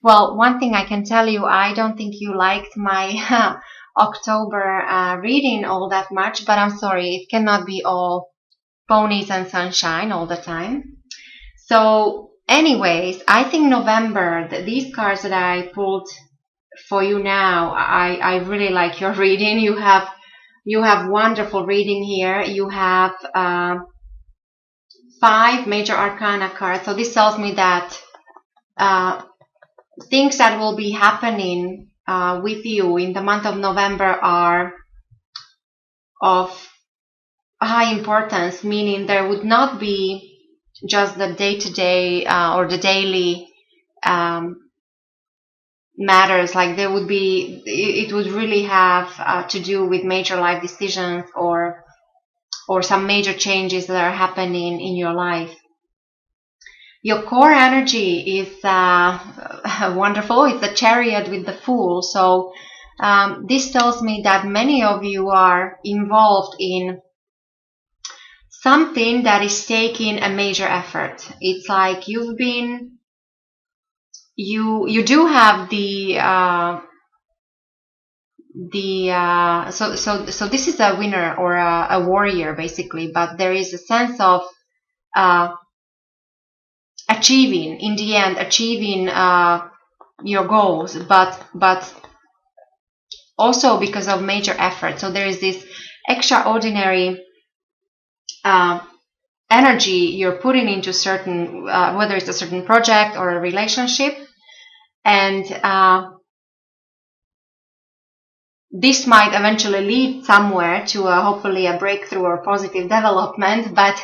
Well, one thing I can tell you, I don't think you liked my October reading all that much, but I'm sorry, it cannot be all ponies and sunshine all the time. So, anyways, I think November, these cards that I pulled for you now, I really like your reading. You have wonderful reading here. You have 5 major arcana cards. So this tells me that things that will be happening with you in the month of November are of high importance, meaning there would not be just the day-to-day or the daily matters. Like there would be, it would really have to do with major life decisions or some major changes that are happening in your life. Your core energy is wonderful. It's the Chariot with the Fool. So this tells me that many of you are involved in something that is taking a major effort. It's like you've been, you do have so this is a winner or a warrior basically, but there is a sense of achieving, in the end, achieving your goals, but also because of major effort. So there is this extraordinary energy you're putting into certain, whether it's a certain project or a relationship, and this might eventually lead somewhere to hopefully a breakthrough or positive development, but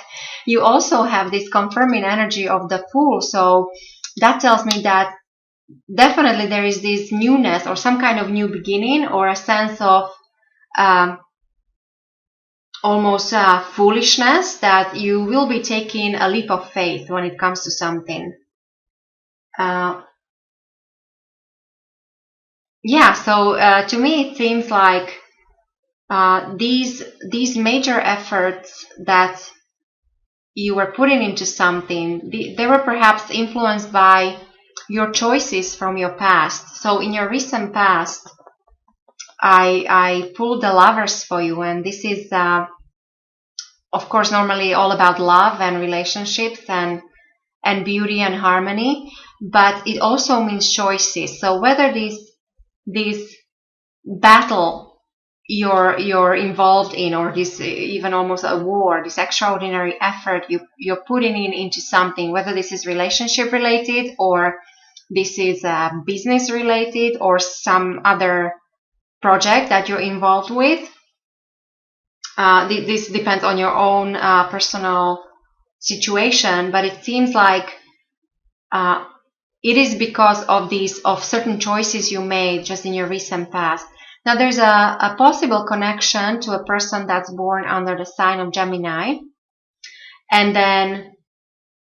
you also have this confirming energy of the Fool. So that tells me that definitely there is this newness or some kind of new beginning or a sense of almost foolishness, that you will be taking a leap of faith when it comes to something. Yeah, so to me it seems like these major efforts that you were putting into something, they were perhaps influenced by your choices from your past. So in your recent past, I pulled the Lovers for you, and this is of course normally all about love and relationships and beauty and harmony, but it also means choices. So whether this battle you're involved in, or this even almost a war, this extraordinary effort you're putting into something, whether this is relationship related or this is business related or some other project that you're involved with, this depends on your own personal situation, but it seems like it is because of certain choices you made just in your recent past. Now there's a possible connection to a person that's born under the sign of Gemini, and then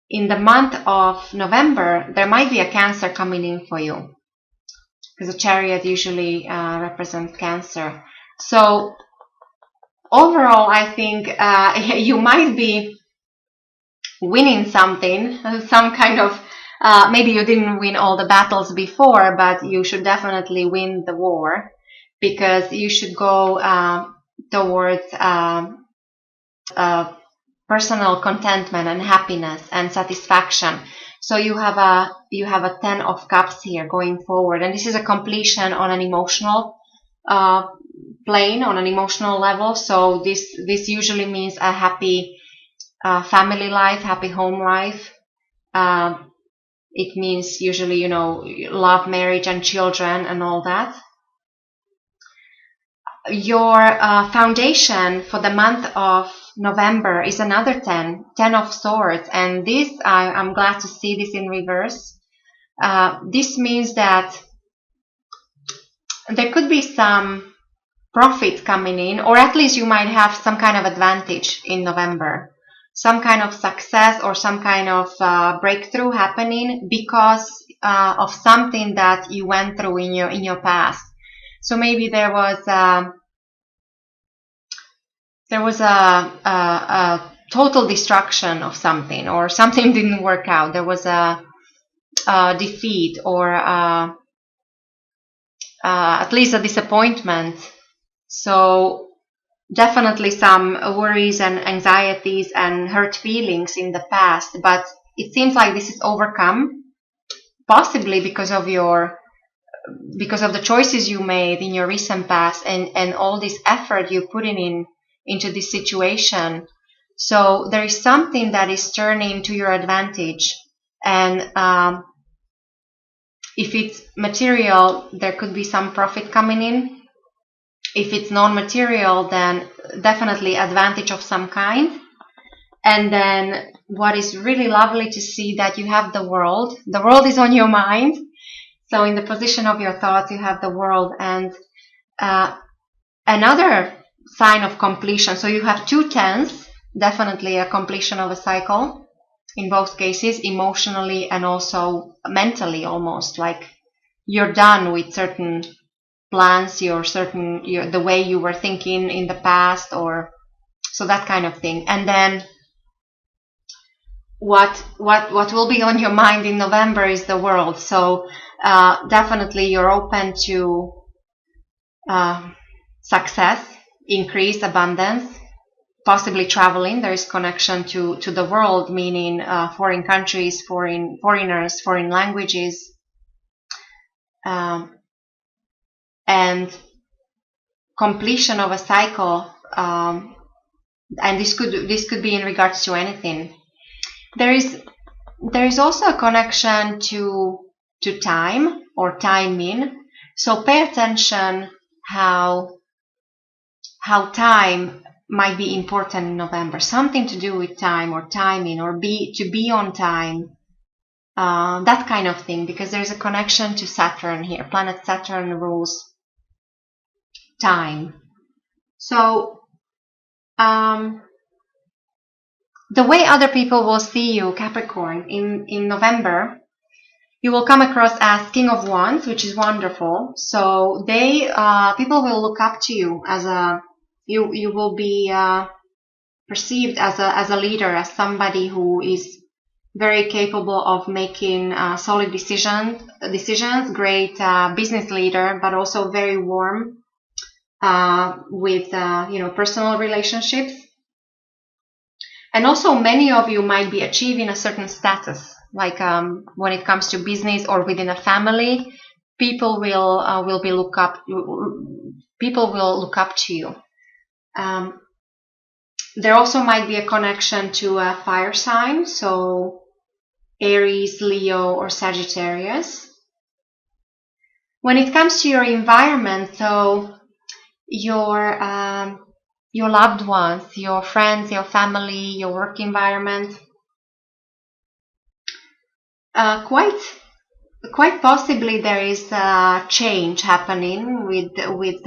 in the month of November there might be a Cancer coming in for you, because the Chariot usually represents Cancer. So overall I think you might be winning something, some kind of maybe you didn't win all the battles before, but you should definitely win the war, because you should go towards personal contentment and happiness and satisfaction. So you have a 10 of Cups here going forward, and this is a completion on an emotional plane, on an emotional level. So this usually means a happy family life, happy home life. It means usually, love, marriage, and children and all that. Your foundation for the month of November is another 10 of Swords, and this, I'm glad to see this in reverse. This means that there could be some profit coming in, or at least you might have some kind of advantage in November. Some kind of success or some kind of breakthrough happening because of something that you went through in your past. So maybe there was a total destruction of something, or something didn't work out. There was a defeat or at least a disappointment. So definitely some worries and anxieties and hurt feelings in the past, but it seems like this is overcome, possibly because of the choices you made in your recent past and all this effort you put into this situation. So there is something that is turning to your advantage, and if it's material, there could be some profit coming in. If it's non-material, then definitely advantage of some kind. And then what is really lovely to see that you have the world. The world is on your mind. So in the position of your thoughts, you have the world. And another sign of completion. So you have 2 tens, definitely a completion of a cycle. In both cases, emotionally and also mentally, almost like you're done with certain plans, the way you were thinking in the past, or so that kind of thing. And then what will be on your mind in November is the world. So definitely you're open to success, increase, abundance. Possibly traveling. There is connection to the world, meaning foreign countries, foreigners, foreign languages, and completion of a cycle. And this could be in regards to anything. There is also a connection to time or timing. So pay attention how time might be important in November. Something to do with time or timing, or to be on time. That kind of thing, because there's a connection to Saturn here. Planet Saturn rules time. So the way other people will see you, Capricorn, in November, you will come across as King of Wands, which is wonderful. So people will look up to you as you will be perceived as a leader, as somebody who is very capable of making solid decisions, great business leader, but also very warm with personal relationships. And also many of you might be achieving a certain status, like when it comes to business or within a family, people will look up to you. There also might be a connection to a fire sign, so Aries, Leo, or Sagittarius. When it comes to your environment, so your loved ones, your friends, your family, your work environment, quite possibly there is a change happening with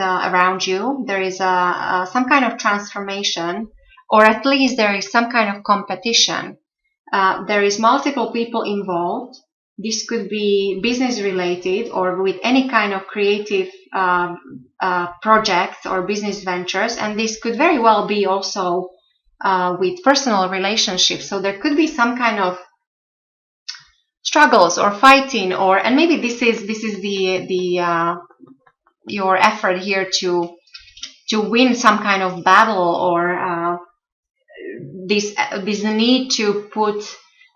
around you. There is some kind of transformation, or at least there is some kind of competition. There is multiple people involved. This could be business related or with any kind of creative projects or business ventures, and this could very well be also with personal relationships. So there could be some kind of struggles or fighting, and maybe this is your effort here to win some kind of battle, or this need to put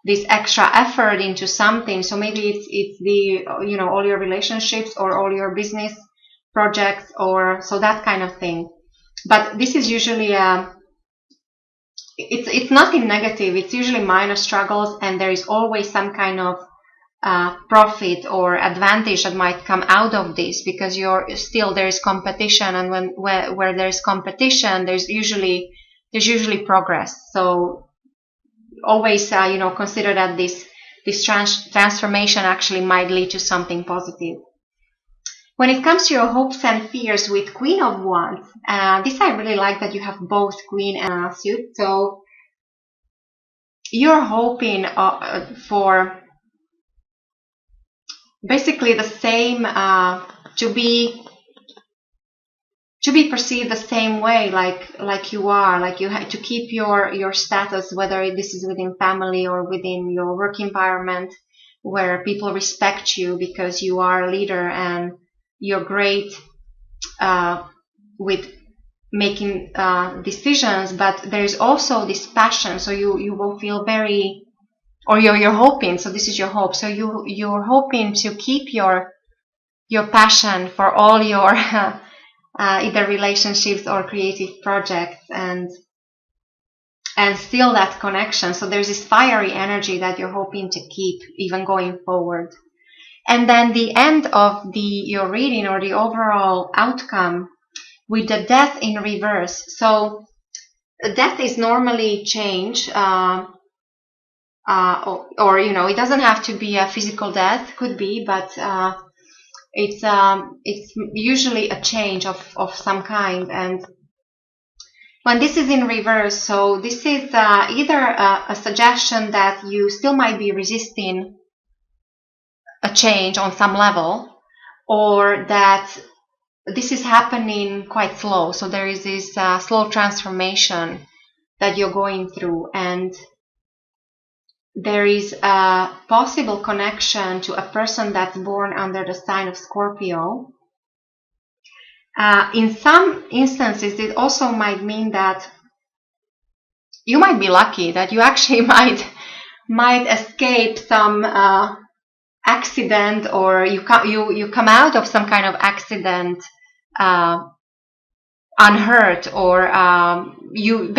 this extra effort into something. So maybe it's the all your relationships or all your business projects, or so that kind of thing. But this is usually it's nothing negative. It's usually minor struggles, and there is always some kind of profit or advantage that might come out of this, because there is competition, and where there is competition, there's usually progress. So always consider that this transformation actually might lead to something positive. When it comes to your hopes and fears with Queen of Wands, this I really like, that you have both Queen and suit. So you're hoping for basically the same, to be perceived the same way, like you are, like you have to keep your status, whether this is within family or within your work environment. where people respect you because you are a leader and you're great with making decisions, but there's also this passion. So you will feel very, or you're hoping. So this is your hope. So you're hoping to keep your passion for all your either relationships or creative projects, and still that connection. So there's this fiery energy that you're hoping to keep even going forward. And then the end of your reading, or the overall outcome, with the death in reverse. So death is normally change, or it doesn't have to be a physical death, could be, but it's usually a change of some kind. And when this is in reverse, so this is either a suggestion that you still might be resisting a change on some level, or that this is happening quite slow. So there is this slow transformation that you're going through, and there is a possible connection to a person that's born under the sign of Scorpio. In some instances, it also might mean that you might be lucky, that you actually might escape some accident, or you come out of some kind of accident unhurt, or you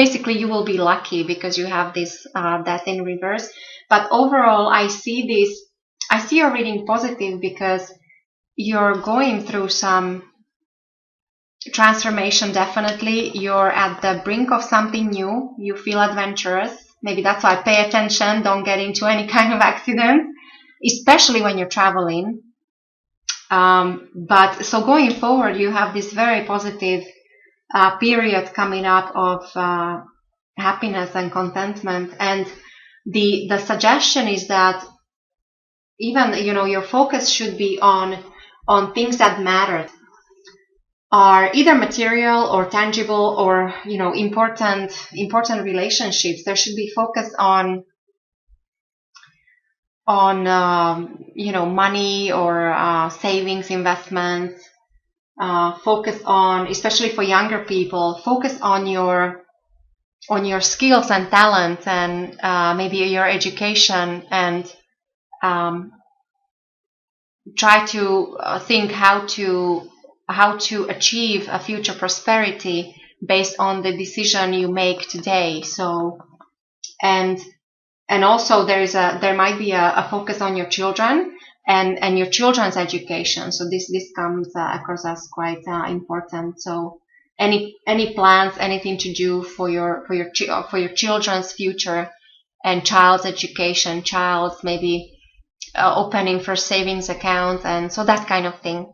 will be lucky because you have this death in reverse. But overall, I see your reading positive, because you're going through some transformation. Definitely, you're at the brink of something new. You feel adventurous. Maybe that's why pay attention. Don't get into any kind of accident, especially when you're traveling. But so going forward, you have this very positive period coming up of happiness and contentment. And the suggestion is that even your focus should be on things that matter, are either material or tangible, or important relationships. There should be focus on money, or savings, investments. Focus on, especially for younger people, focus on your skills and talents, and maybe your education, and try to think how to achieve a future prosperity based on the decision you make today. So, and also there might be a focus on your children and your children's education. So this comes across as quite important. So any plans, anything to do for your children's future and child's education, child's maybe opening for savings account, and so that kind of thing.